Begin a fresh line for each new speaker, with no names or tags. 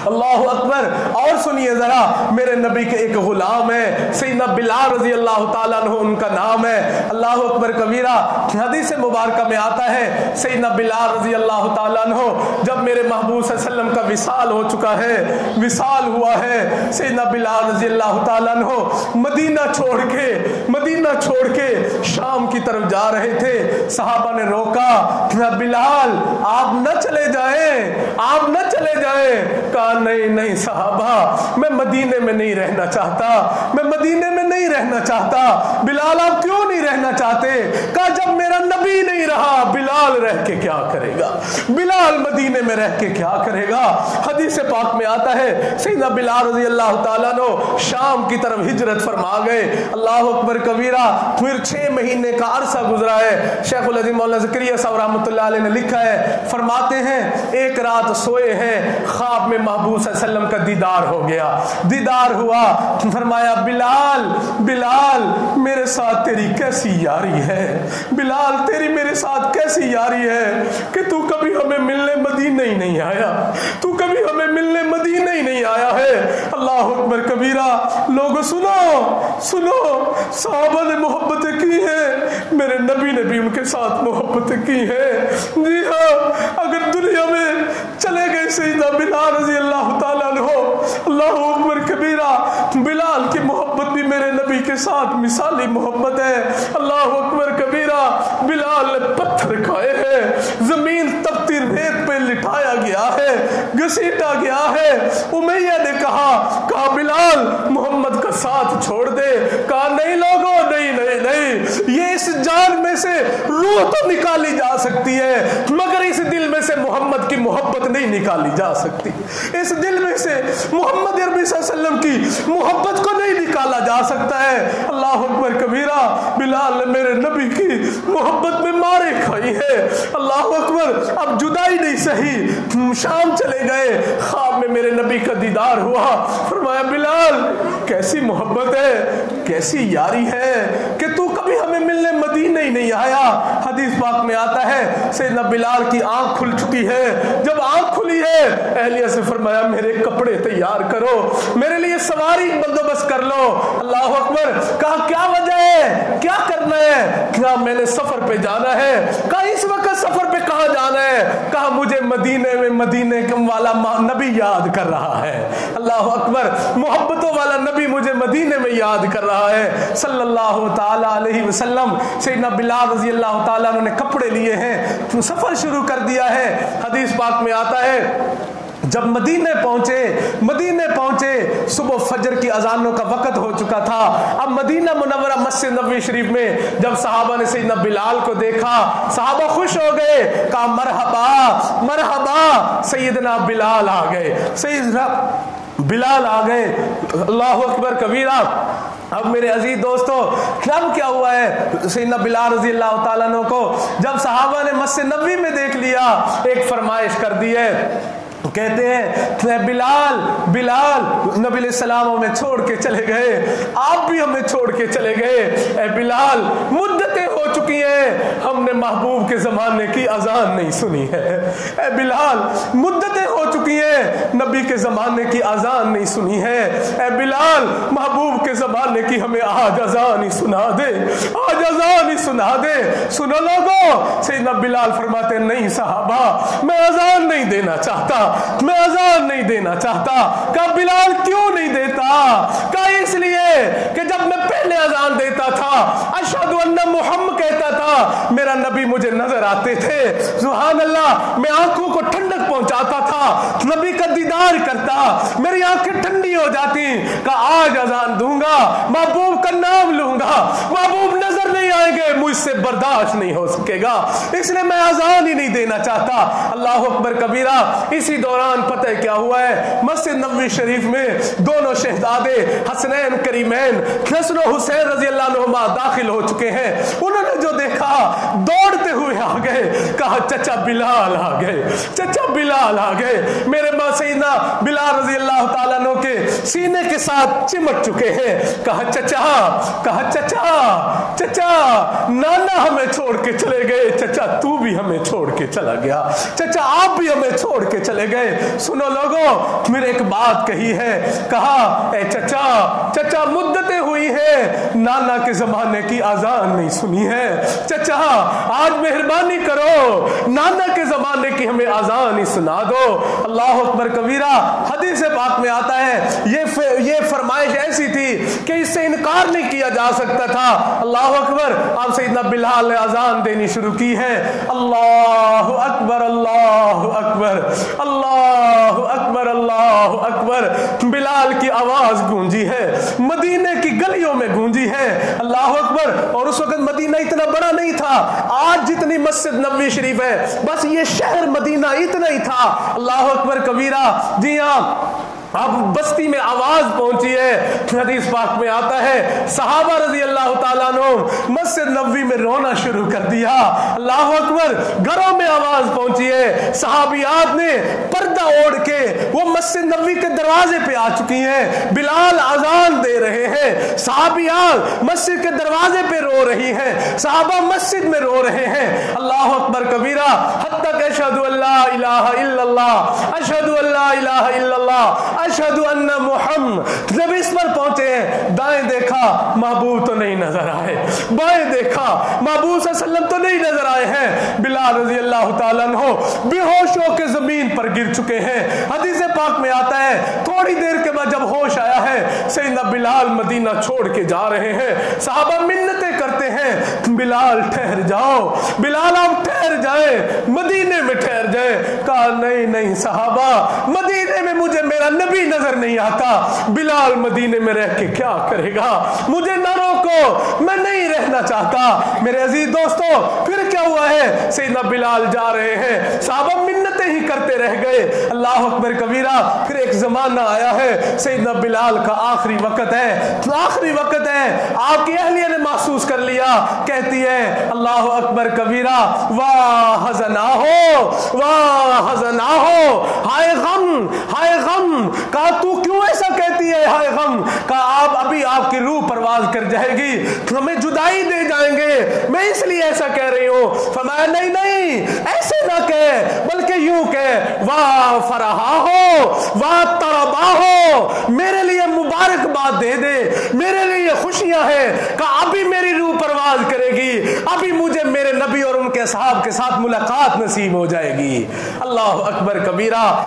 اللہ اکبر. اور سنیے ذرا, میرے نبی کے ایک غلام ہے سیدنا بلال رضی اللہ تعالیٰ عنہ ان کا نام ہے. اللہ اکبر کبیرہ. حدیث مبارکہ میں آتا ہے سیدنا بلال رضی اللہ تعالیٰ عنہ جب میرے محبوب صلی اللہ علیہ وسلم کا وصال ہو چکا ہے, وصال ہوا ہے, سیدنا بلال رضی اللہ تعالیٰ عنہ مدینہ چھوڑ کے شام کی طرف جا رہے تھے. صحابہ نے روکا, بلال آپ نہ چلے جائیں, آپ نہ چلے جائیں. کہا نہیں صحابہ, میں مدینے میں نہیں رہنا چاہتا, میں مدینے میں نہیں رہنا چاہتا. بلال آپ کیوں نہیں رہنا چاہتے؟ کہا جب میرا نبی نہیں رہا بلال رہ کے کیا کرے گا, بلال مدینے میں رہ کے کیا کرے گا. حدیث پاک میں آتا ہے سیدنا بلال رضی اللہ تعالیٰ عنہ شام کی طرف ہجرت فرما گئے. اللہ اکبر کبیرہ. پھر 6 مہینے کا عرصہ گزرا ہے. شیخ العظیم مولانا زکریا صاحب رحمۃ اللہ علیہ نے لکھا ہے, فرماتے ہیں ایک رات سوئے ہیں, خواب میں محبوب صلی اللہ علیہ وسلم کا دیدار ہو گیا. دیدار ہوا, فرمایا بلال میرے ساتھ تیری کیسی یاری ہے, بلال تیری میرے ساتھ کیسی یاری ہے کہ تو کبھی ہمیں ملنے مدینہ ہی نہیں آیا, تو کبھی ہمیں ملنے مدینہ ہی نہیں آیا ہے. اللہ اکبر کبیرہ. لوگوں سنو, صحابہ نے محبتیں کی ہیں, میرے نبی نے بھی ان کے ساتھ محبتیں کی ہیں. جی ہاں, اگر دنیا میں چلے گئے سیدنا بلال رضی اللہ تعالیٰ عنہ, اللہ اکبر کبیرہ, بلال کی محبت بھی میرے نبی کے ساتھ مثالی محبت ہے. اللہ اکبر کبیرہ. بلال نے پتھر کھائے ہیں, زمین تپتی ریت پہ لٹایا گیا ہے, گھسیٹا گیا ہے. امیہ نے کہا بلال محمد کا ساتھ چھوڑ دے. کہا نہیں لوگوں, نہیں, یہ اس جان میں سے روح تو نکالی جا سکتی ہے مگر اس دل میں سے محمد کی محبت نہیں نکالی جا سکتی. اس دل میں سے محمد عربی صلی اللہ علیہ وسلم کی محبت کو نہیں نکالا جا سکتا ہے. اللہ اکبر کبیرہ. بلال نے میرے نبی کی محبت میں مارے کھائی ہے. اللہ اکبر. اب جدائی نہیں سہی, شام چلے گئے, خواب میں میرے نبی کا دیدار ہوا. فرمایا بلال کیسی محبت ہے, کیسی یاری ہے کہ تو کبھی ہمیں ملنے مدینہ ہی نہیں آیا. حدیث پاک میں آتا ہے سیدنا بلال کی آنکھ کھل چکی ہے. جب آنکھ کھلی ہے اہلیہ سے فرمایا میرے کپڑے تیار کرو, میرے لیے سواری بندوبست کر لو. اللہ اکبر. کہا کیا وجہ ہے, کیا کرنا ہے؟ کہا میں نے سفر پہ جانا ہے. کہا اس وقت سفر پہ کہاں جانا ہے؟ کہا مجھے مدینے والا نبی یاد کر رہا ہے. اللہ اکبر. محبتوں والا نبی مجھے مدینے میں یاد کر رہا ہے صلی اللہ تعالی علیہ وسلم. سیدنا بلال رضی اللہ تعالیٰ نے کپڑے لیے ہیں, سفر شروع کر دیا ہے. حدیث پاک میں آتا ہے جب مدینے پہنچے صبح فجر کی اذانوں کا وقت ہو چکا تھا. اب مدینہ منورہ مسجد نبوی شریف میں جب صحابہ نے سیدنا بلال کو دیکھا, صحابہ خوش ہو گئے. کہا مرحبا سیدنا بلال آ گئے, سیدنا بلال آ گئے. اللہ اکبر کبیرہ. اب میرے عزیز دوستو, اب کیا ہوا ہے سیدنا بلال رضی اللہ تعالیٰ عنہ کو جب صحابہ نے مسجد نبوی میں دیکھ لیا, ایک فرمائش کر دی ہے. کہتے ہیں بلال نبی علیہ السلام ہمیں چھوڑ کے چلے گئے, آپ بھی ہمیں چھوڑ کے چلے گئے. اے بلال مدتیں ہو چکی ہیں, ہم نے محبوب کے زمانے کی اذان نہیں سنی ہے. اے بلال مدتیں ہو چکی ہیں, نبی کے زمانے کی اذان نہیں سنی ہے. اے بلال محبوب کے زمانے کی ہمیں آج اذان ہی سنا دے, آج اذان ہی سنا دے. سنو لوگوں. سیدنا بلال فرماتے ہیں نہیں صحابہ, میں اذان نہیں دینا چاہتا, میں اذان نہیں دینا چاہتا. کہا بلال کیوں نہیں دیتا؟ کہا اس لیے کہ جب میں پہلے اذان دیتا تھا اشہد ان محمد کہتا تھا, میرا نبی مجھے نظر آتے تھے, سبحان اللہ, میں آنکھوں کو ٹھنڈک پہنچاتا تھا, نبی کا دیدار کرتا, میری آنکھیں ٹھنڈی ہو جاتی. کہا آج اذان دوں گا, محبوب کا نام لوں گا, محبوب نظر نہیں آئیں گے, مجھ سے برداشت نہیں ہو سکے گا, اس لیے میں اذان ہی نہیں دینا چاہتا. اللہ اکبر کبیرہ. اسی دوران پتہ کیا ہوا ہے, مسجد نبوی شریف میں دونوں شہزادے حسنین کریمین حسن و حسین رضی اللہ عنہما داخل ہو چکے ہیں. انہوں نے جو دیکھا دوڑتے ہوئے آ گئے, کہا چچا بلال آ گئے, چچا بلال آ گئے. میرے ماں سیدنا بلال رضی اللہ تعالیٰ عنہ کے سینے کے ساتھ چمٹ چکے ہیں. کہا چچا نانا ہمیں چھوڑ کے چلے گئے. چچا تو بھی ہمیں چھوڑ کے چلا گیا. چچا آپ بھی ہمیں چھوڑ کے چلے گئے. سنو لوگوں, میرے ایک بات کہی ہے. کہا اے چچا مدتیں ہوئی ہے نانا کے زمانے کی اذان نہیں سنی ہے. چچا آج مہربانی کرو, نانا کے زمانے کی ہمیں اذان ہی سنا دو. اللہ اکبر کبیرہ. حدیث پاک میں آتا ہے یہ فرمائش ایسی تھی کہ اس سے انکار نہیں کیا جا سکتا تھا. اللہ اکبر. اب سیدنا بلال نے اذان دینی شروع کی ہے. اللہ اکبر اللہ اکبر اللہ اکبر اللہ اکبر. بلال کی آواز گونجی ہے, مدینے کی گلیوں میں گونجی ہے. اللہ اکبر. اور اس وقت مدینہ اتنا بڑا نہیں تھا, آج جتنی مسجد نبوی شریف ہے بس یہ شہر مدینہ اتنا ہی تھا. اللہ اکبر کبیرہ. جی ہاں, اب بستی میں آواز پہنچی ہے. حدیث پاک میں آتا ہے صحابہ رضی اللہ تعالیٰ عنہ مسجد نبوی میں رونا شروع کر دیا. اللہ اکبر. گھروں میں آواز پہنچی ہے. صحابیات نے پردہ اوڑھ کے وہ مسجد نبوی کے دروازے پہ آ چکی ہیں. بلال اذان دے رہے ہیں, صحابیات مسجد کے دروازے پہ رو رہی ہیں, صحابہ مسجد میں رو رہے ہیں. اللہ اکبر کبیرہ. حتیٰ کہ اشہدو اللہ الہ الا اللہ اشہدو اللہ الہ الا اللہ اشہدو ان محمد. جب اس پر پہنچے ہیں, دائیں دیکھا محبوب تو نہیں نظر آئے, بائیں دیکھا محبوب صلی اللہ علیہ وسلم تو نہیں نظر آئے ہیں. بلال رضی اللہ تعالیٰ عنہ بے ہوش ہو کے زمین پر گر چکے ہیں. حدیث پاک میں آتا ہے تھوڑی دیر کے بعد جب ہوش آیا ہے سیدنا بلال مدینہ چھوڑ کے جا رہے ہیں. صحابہ منتیں کرتے ہیں بلال ٹھہر جاؤ, بلال آپ ٹھہر جائیں, مدینے میں ٹھہر جائیں. کہا نہیں صحابہ, مدینے میں مجھے میرا نبی نظر نہیں آتا. بلال مدینے میں رہ کے کیا کرے گا, مجھے نہ روکو, میں نہیں رہنا چاہتا. میرے عزیز دوستو, پھر کیا ہوا ہے, سیدنا بلال جا رہے ہیں, صحابہ منتیں ہی کرتے رہ گئے. اللہ اکبر کبیرہ. پھر ایک زمانہ آیا ہے سیدنا بلال کا آخری وقت ہے, آخری وقت ہے. آپ کی اہلیہ نے محسوس کر لیا, کہتی ہے اللہ اکبر کبیرہ, واہ حزنا ہو, ہائے غم ہائے غم. کہا تو کیوں ایسا کہتی ہے ہائے غم. کہا ابھی آپ کی روح پرواز کر جائے گی, ہمیں جدائی دے جائیں گے, میں اس لیے ایسا کہہ رہی ہوں. فرمایا نہیں ایسے نہ کہے, بلکہ یوں کہے واہ فرحا ہو واہ تربا ہو, میرے لیے مبارکباد دے دے, میرے لیے خوشیاں ہیں. کہا ابھی میری روح پرواز کرے گی, ابھی مجھے میرے نبی اور ان کے صحاب کے ساتھ ملاقات نصیب ہو جائے گی. اللہ اکبر کبیرہ.